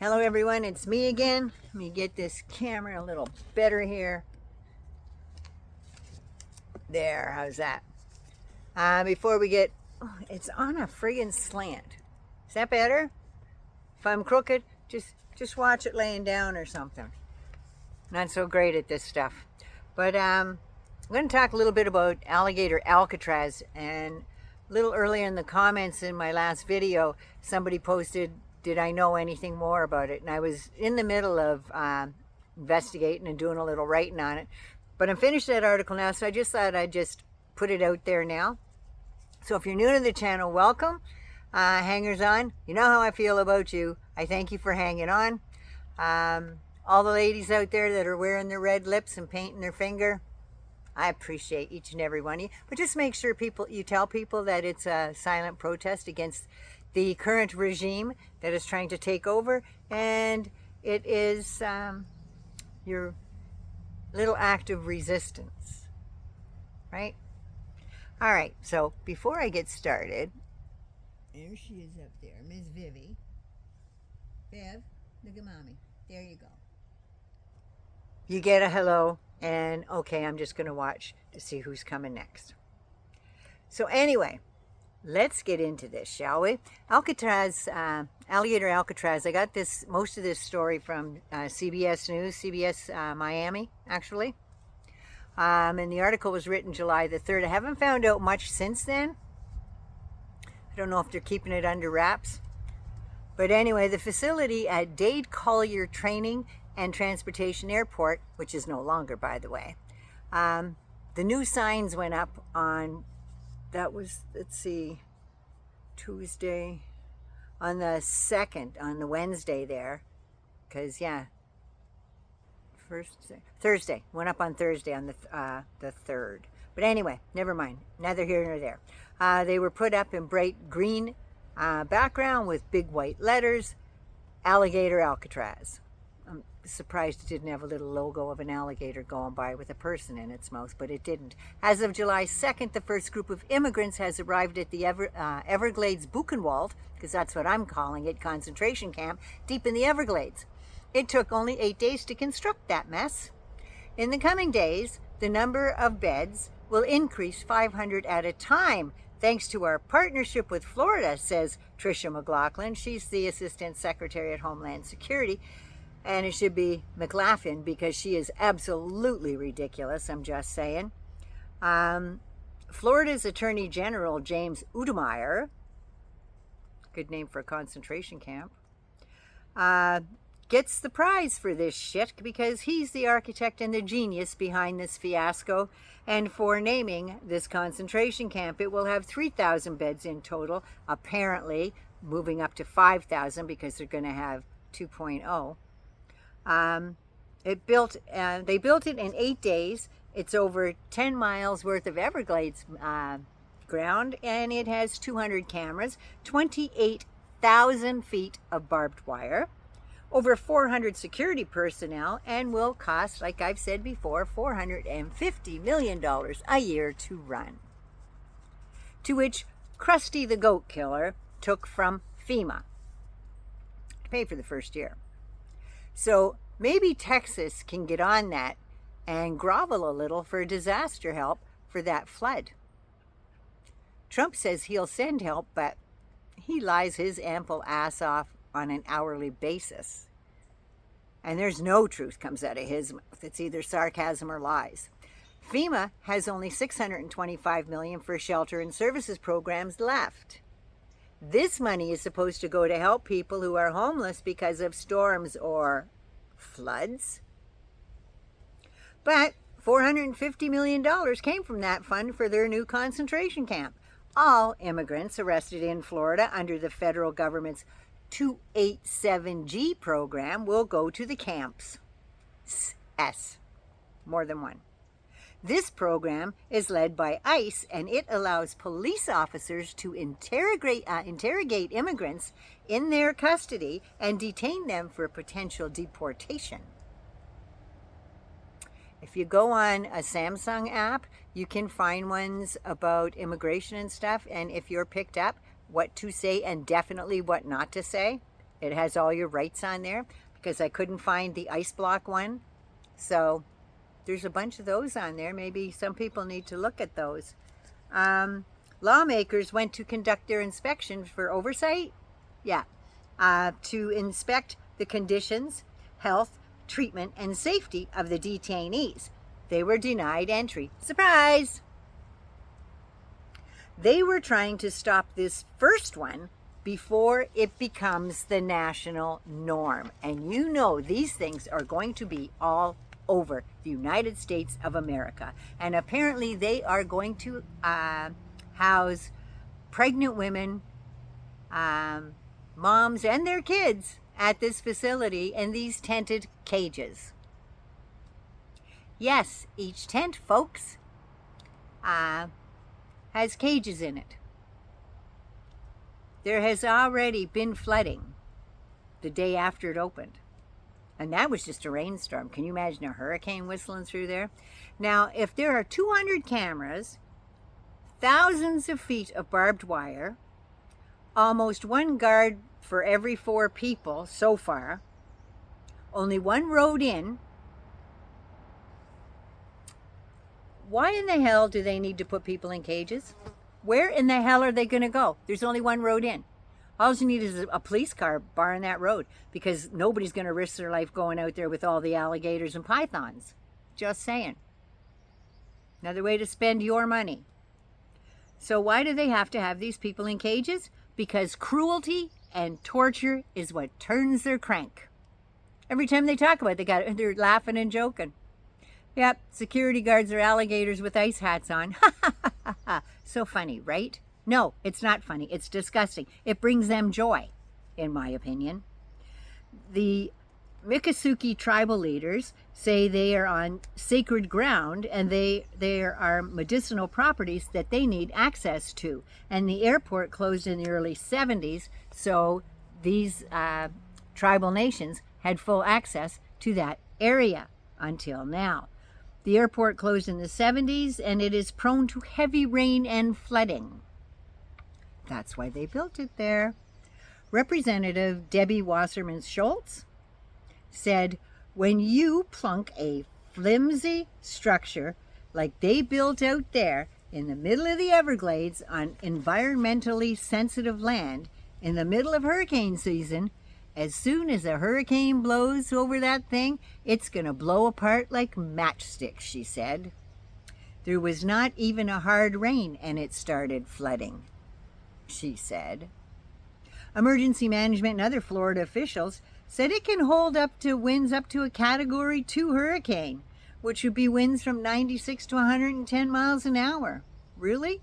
Hello everyone, it's me again. Let me get this camera a little better here. There, how's that? Before we get, it's on a friggin' slant. Is that better? If I'm crooked, just watch it laying down or something. Not so great at this stuff. But I'm going to talk a little bit about Alligator Alcatraz. And a little earlier in the comments in my last video, somebody posted, did I know anything more about it? And I was in the middle of investigating and doing a little writing on it. But I'm finished that article now, so I just thought I'd just put it out there now. So if you're new to the channel, welcome. Hangers on, you know how I feel about you. I thank you for hanging on. All the ladies out there that are wearing their red lips and painting their finger, I appreciate each and every one of you. But just make sure you tell people that it's a silent protest against the current regime that is trying to take over, and it is your little act of resistance, right? All right, so before I get started, there she is up there, Miss Vivi. Viv, look at mommy. There you go. You get a hello, and okay, I'm just going to watch to see who's coming next. So anyway, let's get into this, shall we? Alcatraz, Alligator Alcatraz. I got most of this story from CBS News, CBS Miami, actually. And the article was written July the 3rd. I haven't found out much since then. I don't know if they're keeping it under wraps. But anyway, the facility at Dade Collier Training and Transportation Airport, which is no longer, by the way, the new signs went up on, that was, let's see, Tuesday, on the 2nd, on the Wednesday there, because, yeah, Thursday, went up on Thursday on the 3rd. But anyway, never mind, neither here nor there. They were put up in bright green background with big white letters, Alligator Alcatraz. I'm surprised it didn't have a little logo of an alligator going by with a person in its mouth, but it didn't. As of July 2nd, the first group of immigrants has arrived at the Everglades Buchenwald, because that's what I'm calling it, concentration camp, deep in the Everglades. It took only 8 days to construct that mess. In the coming days, the number of beds will increase 500 at a time, thanks to our partnership with Florida, says Tricia McLaughlin. She's the Assistant Secretary at Homeland Security. And it should be McLaughlin because she is absolutely ridiculous, I'm just saying. Florida's Attorney General James Udemeyer, good name for a concentration camp, gets the prize for this shit because he's the architect and the genius behind this fiasco. And for naming this concentration camp, it will have 3,000 beds in total, apparently moving up to 5,000 because they're going to have 2.0. They built it in 8 days. It's over 10 miles worth of Everglades ground, and it has 200 cameras, 28,000 feet of barbed wire, over 400 security personnel, and will cost, like I've said before, $450 million a year to run. To which Krusty the Goat Killer took from FEMA to pay for the first year. So maybe Texas can get on that and grovel a little for disaster help for that flood. Trump says he'll send help, but he lies his ample ass off on an hourly basis. And there's no truth comes out of his mouth. It's either sarcasm or lies. FEMA has only $625 million for shelter and services programs left. This money is supposed to go to help people who are homeless because of storms or floods. But $450 million came from that fund for their new concentration camp. All immigrants arrested in Florida under the federal government's 287G program will go to the camps. S. More than one. This program is led by ICE, and it allows police officers to interrogate immigrants in their custody and detain them for potential deportation. If you go on a Samsung app, you can find ones about immigration and stuff, and if you're picked up, what to say and definitely what not to say. It has all your rights on there because I couldn't find the ice block one. So there's a bunch of those on there. Maybe some people need to look at those. Lawmakers went to conduct their inspection for oversight. Yeah. To inspect the conditions, health, treatment, and safety of the detainees. They were denied entry. Surprise! They were trying to stop this first one before it becomes the national norm. And you know these things are going to be all over the United States of America. And apparently they are going to house pregnant women, moms and their kids at this facility in these tented cages. Yes, each tent, folks, has cages in it. There has already been flooding the day after it opened. And that was just a rainstorm. Can you imagine a hurricane whistling through there? Now, if there are 200 cameras, thousands of feet of barbed wire, almost one guard for every 4 people so far, only one road in, why in the hell do they need to put people in cages? Where in the hell are they going to go? There's only one road in. All you need is a police car barring that road because nobody's going to risk their life going out there with all the alligators and pythons. Just saying. Another way to spend your money. So why do they have to have these people in cages? Because cruelty and torture is what turns their crank. Every time they talk about it, they're laughing and joking. Yep, security guards are alligators with ice hats on. So funny, right? No, it's not funny. It's disgusting. It brings them joy, in my opinion. The Miccosukee tribal leaders say they are on sacred ground and there are medicinal properties that they need access to. And the airport closed in the early 70s, so these tribal nations had full access to that area until now. The airport closed in the 70s and it is prone to heavy rain and flooding. That's why they built it there. Representative Debbie Wasserman Schultz said, when you plunk a flimsy structure like they built out there in the middle of the Everglades on environmentally sensitive land in the middle of hurricane season, as soon as a hurricane blows over that thing, it's going to blow apart like matchsticks, she said. There was not even a hard rain and it started flooding, she said. Emergency management and other Florida officials said it can hold up to winds up to a Category 2 hurricane, which would be winds from 96 to 110 miles an hour. Really?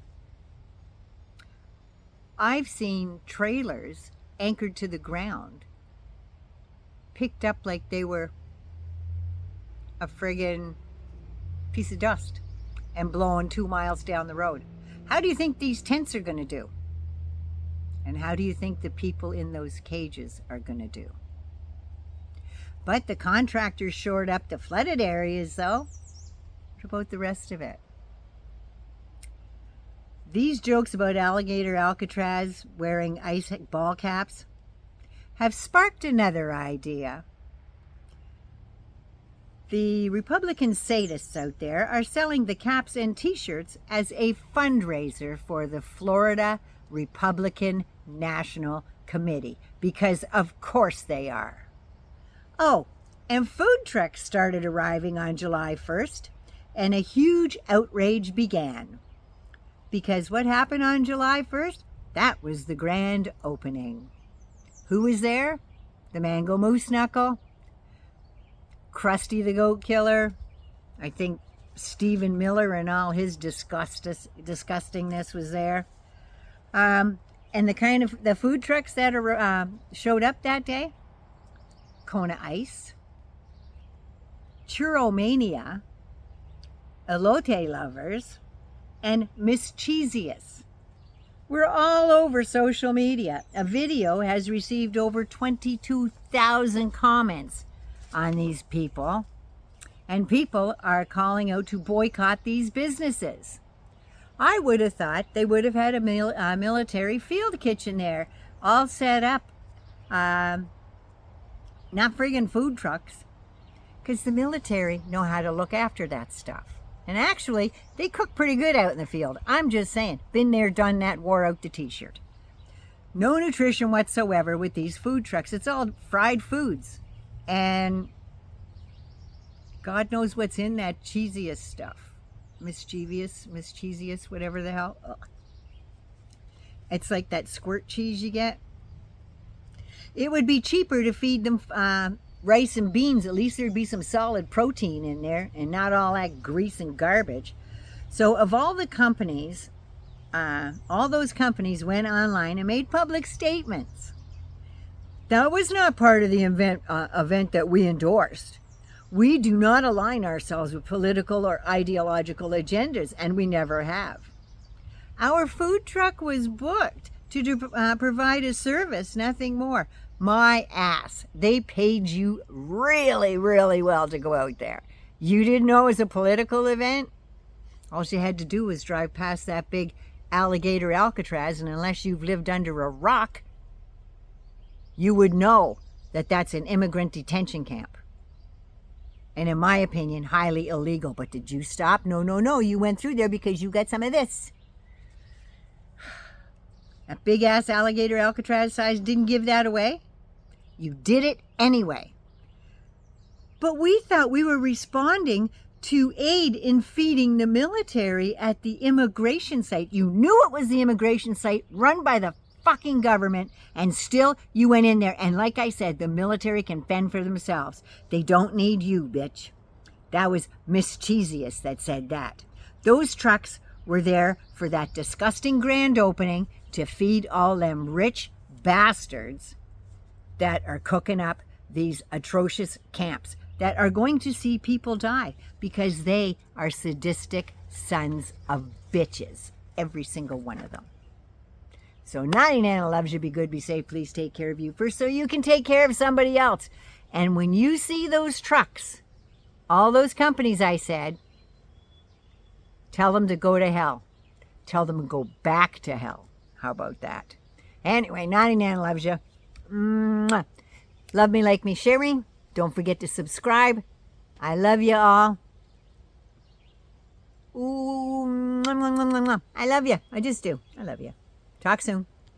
I've seen trailers anchored to the ground, picked up like they were a friggin' piece of dust and blowing 2 miles down the road. How do you think these tents are going to do? And how do you think the people in those cages are going to do? But the contractors shored up the flooded areas, though. What about the rest of it? These jokes about Alligator Alcatraz wearing ice ball caps have sparked another idea. The Republican sadists out there are selling the caps and t-shirts as a fundraiser for the Florida Republican National Committee, because of course they are. Oh, and food trucks started arriving on July 1st, and a huge outrage began. Because what happened on July 1st? That was the grand opening. Who was there? The Mango Moose Knuckle, Krusty the Goat Killer, I think Stephen Miller and all his disgustingness was there. And the food trucks that showed up that day: Kona Ice, Churromania, Elote Lovers, and Mischievous. We're all over social media. A video has received over 22,000 comments on these people, and people are calling out to boycott these businesses. I would have thought they would have had a military field kitchen there, all set up not friggin' food trucks, because the military know how to look after that stuff. And actually, they cook pretty good out in the field. I'm just saying, been there, done that, wore out the t-shirt. No nutrition whatsoever with these food trucks. It's all fried foods. And God knows what's in that cheesiest stuff. Mischievous, whatever the hell. Ugh. It's like that squirt cheese you get. It would be cheaper to feed them rice and beans. At least there'd be some solid protein in there and not all that grease and garbage. So of all the companies, all those companies went online and made public statements. That was not part of the event that we endorsed. We do not align ourselves with political or ideological agendas, and we never have. Our food truck was booked to provide a service, nothing more. My ass. They paid you really, really well to go out there. You didn't know it was a political event? All you had to do was drive past that big Alligator Alcatraz, and unless you've lived under a rock, you would know that that's an immigrant detention camp. And in my opinion, highly illegal. But did you stop? No. You went through there because you got some of this. That big-ass Alligator Alcatraz size didn't give that away. You did it anyway. But we thought we were responding to aid in feeding the military at the immigration site. You knew it was the immigration site run by the fucking government, and still you went in there. And like I said, the military can fend for themselves. They don't need you, bitch. That was Mischievous that said that. Those trucks were there for that disgusting grand opening to feed all them rich bastards that are cooking up these atrocious camps that are going to see people die because they are sadistic sons of bitches, every single one of them. So 99 loves you. Be good, be safe. Please take care of you first so you can take care of somebody else. And when you see those trucks, all those companies I said, tell them to go to hell. Tell them to go back to hell. How about that? Anyway, 99 loves you. Mwah. Love me, like me, sharing. Don't forget to subscribe. I love you all. Ooh, mwah, mwah, mwah, mwah. I love you. I just do. I love you. Talk soon.